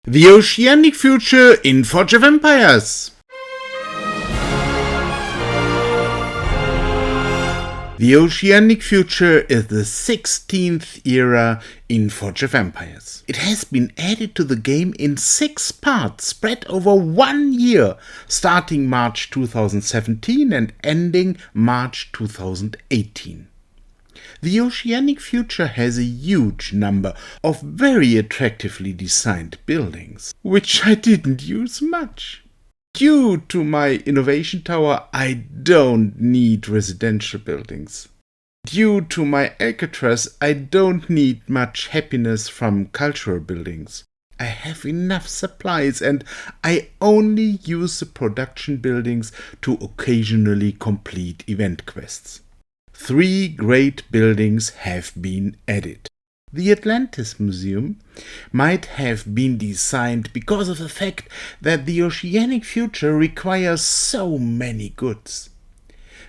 The Oceanic Future in Forge of Empires. The Oceanic Future is the 16th era in Forge of Empires. It has been added to the game in 6 parts spread over 1 year, starting March 2017 and ending March 2018. The Oceanic Future has a huge number of very attractively designed buildings, which I didn't use much. Due to my innovation tower, I don't need residential buildings. Due to my Alcatraz, I don't need much happiness from cultural buildings. I have enough supplies and I only use the production buildings to occasionally complete event quests. 3 great buildings have been added. The Atlantis Museum might have been designed because of the fact that the Oceanic Future requires so many goods.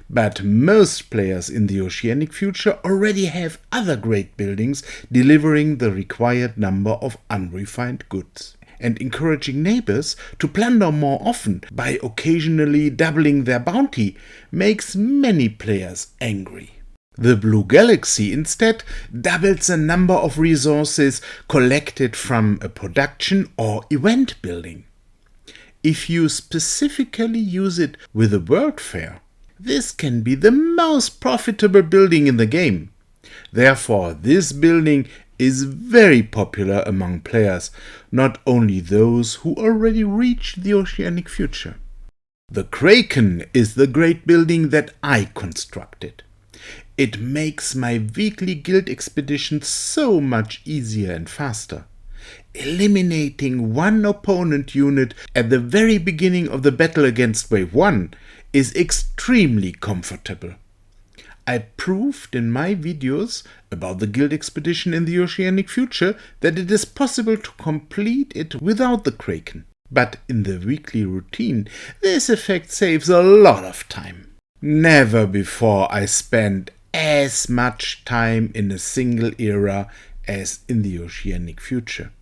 But most players in the Oceanic Future already have other great buildings delivering the required number of unrefined goods, and encouraging neighbors to plunder more often by occasionally doubling their bounty makes many players angry. The Blue Galaxy instead doubles the number of resources collected from a production or event building. If you specifically use it with a world fair, this can be the most profitable building in the game. Therefore, this building is very popular among players, not only those who already reached the Oceanic Future. The Kraken is the great building that I constructed. It makes my weekly guild expeditions so much easier and faster. Eliminating one opponent unit at the very beginning of the battle against Wave 1 is extremely comfortable. I proved in my videos about the guild expedition in the Oceanic Future that it is possible to complete it without the Kraken. But in the weekly routine, this effect saves a lot of time. Never before I spent as much time in a single era as in the Oceanic Future.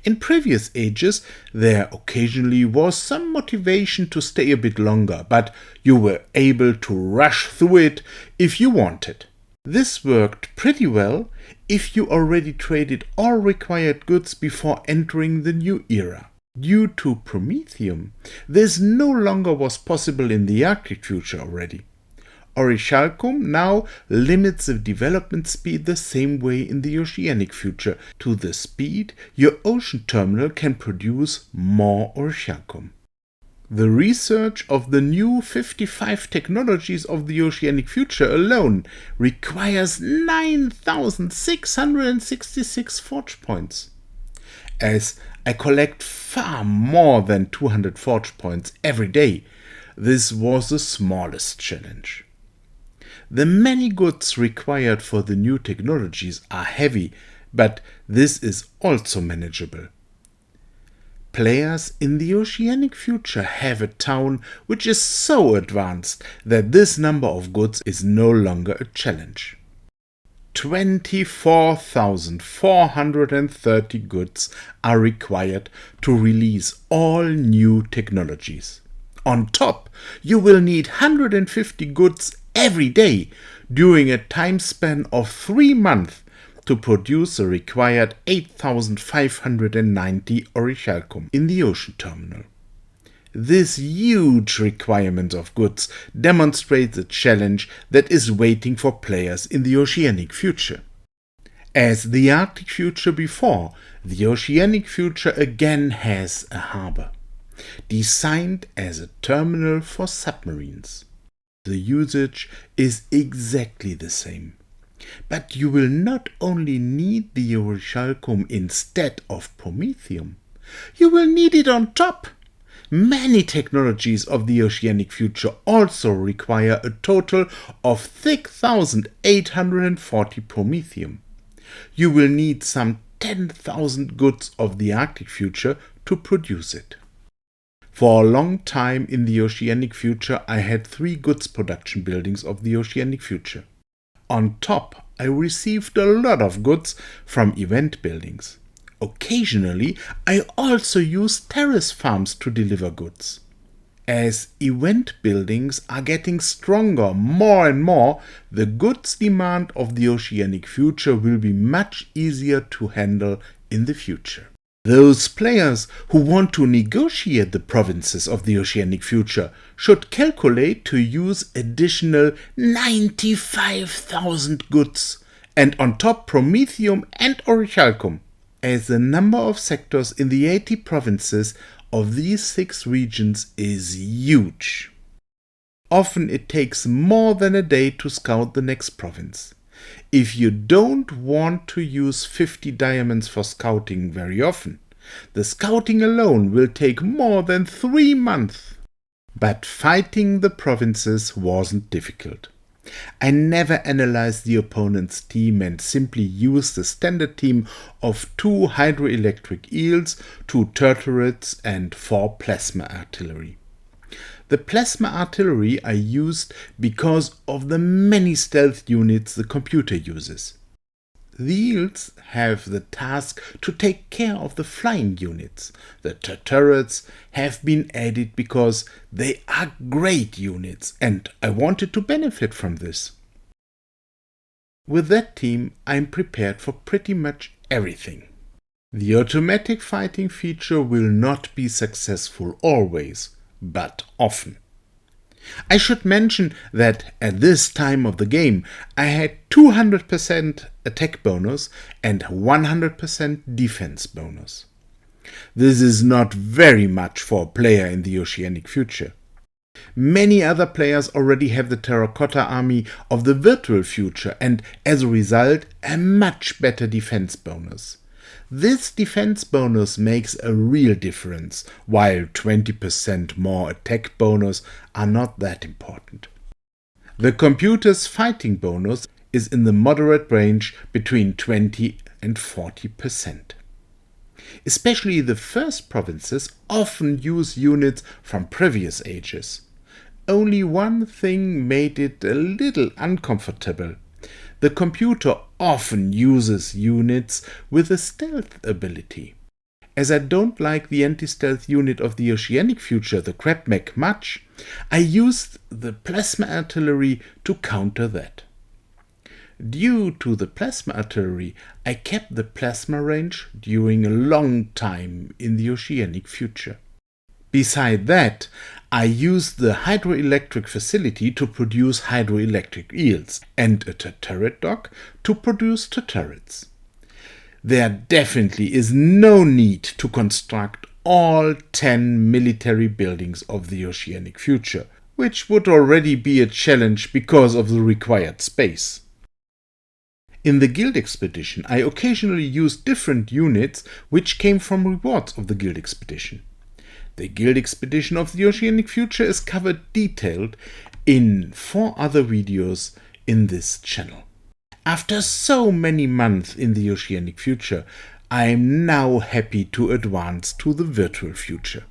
In previous ages, there occasionally was some motivation to stay a bit longer, but you were able to rush through it if you wanted. This worked pretty well if you already traded all required goods before entering the new era. Due to Promethium, this no longer was possible in the Arctic Future already. Orichalcum now limits the development speed the same way in the Oceanic Future to the speed your ocean terminal can produce more Orichalcum. The research of the new 55 technologies of the Oceanic Future alone requires 9,666 forge points. As I collect far more than 200 forge points every day, this was the smallest challenge. The many goods required for the new technologies are heavy, but this is also manageable. Players in the Oceanic Future have a town which is so advanced that this number of goods is no longer a challenge. 24,430 goods are required to release all new technologies. On top, you will need 150 goods every day during a time span of 3 months to produce the required 8,590 Orichalcum in the ocean terminal. This huge requirement of goods demonstrates the challenge that is waiting for players in the Oceanic Future. As the Arctic Future before, the Oceanic Future again has a harbor, designed as a terminal for submarines. The usage is exactly the same. But you will not only need the Orichalcum instead of Promethium, you will need it on top. Many technologies of the Oceanic Future also require a total of 6,840 Promethium. You will need some 10,000 goods of the Arctic Future to produce it. For a long time in the Oceanic Future, I had 3 goods production buildings of the Oceanic Future. On top, I received a lot of goods from event buildings. Occasionally, I also use terrace farms to deliver goods. As event buildings are getting stronger more and more, the goods demand of the Oceanic Future will be much easier to handle in the future. Those players who want to negotiate the provinces of the Oceanic Future should calculate to use additional 95,000 goods, and on top Promethium and Orichalcum, as the number of sectors in the 80 provinces of these 6 regions is huge. Often it takes more than a day to scout the next province. If you don't want to use 50 diamonds for scouting very often, the scouting alone will take more than 3 months. But fighting the provinces wasn't difficult. I never analyzed the opponent's team and simply used the standard team of 2 hydroelectric eels, 2 turtlets and 4 plasma artillery. The plasma artillery I used because of the many stealth units the computer uses. The eels have the task to take care of the flying units. The turrets have been added because they are great units and I wanted to benefit from this. With that team I'm prepared for pretty much everything. The automatic fighting feature will not be successful always, but often. I should mention that at this time of the game I had 200% attack bonus and 100% defense bonus. This is not very much for a player in the Oceanic Future. Many other players already have the terracotta army of the virtual future and as a result a much better defense bonus. This defense bonus makes a real difference, while 20% more attack bonus are not that important. The computer's fighting bonus is in the moderate range between 20 and 40%. Especially the first provinces often use units from previous ages. Only one thing made it a little uncomfortable. The computer often uses units with a stealth ability. As I don't like the anti-stealth unit of the Oceanic Future, the crab mech, much, I used the plasma artillery to counter that. Due to the plasma artillery, I kept the plasma range during a long time in the Oceanic Future. Beside that, I used the hydroelectric facility to produce hydroelectric eels and a turret dock to produce turrets. There definitely is no need to construct all 10 military buildings of the Oceanic Future, which would already be a challenge because of the required space. In the Guild Expedition, I occasionally used different units which came from rewards of the Guild Expedition. The Guild Expedition of the Oceanic Future is covered detailed in 4 other videos in this channel. After so many months in the Oceanic Future, I am now happy to advance to the virtual future.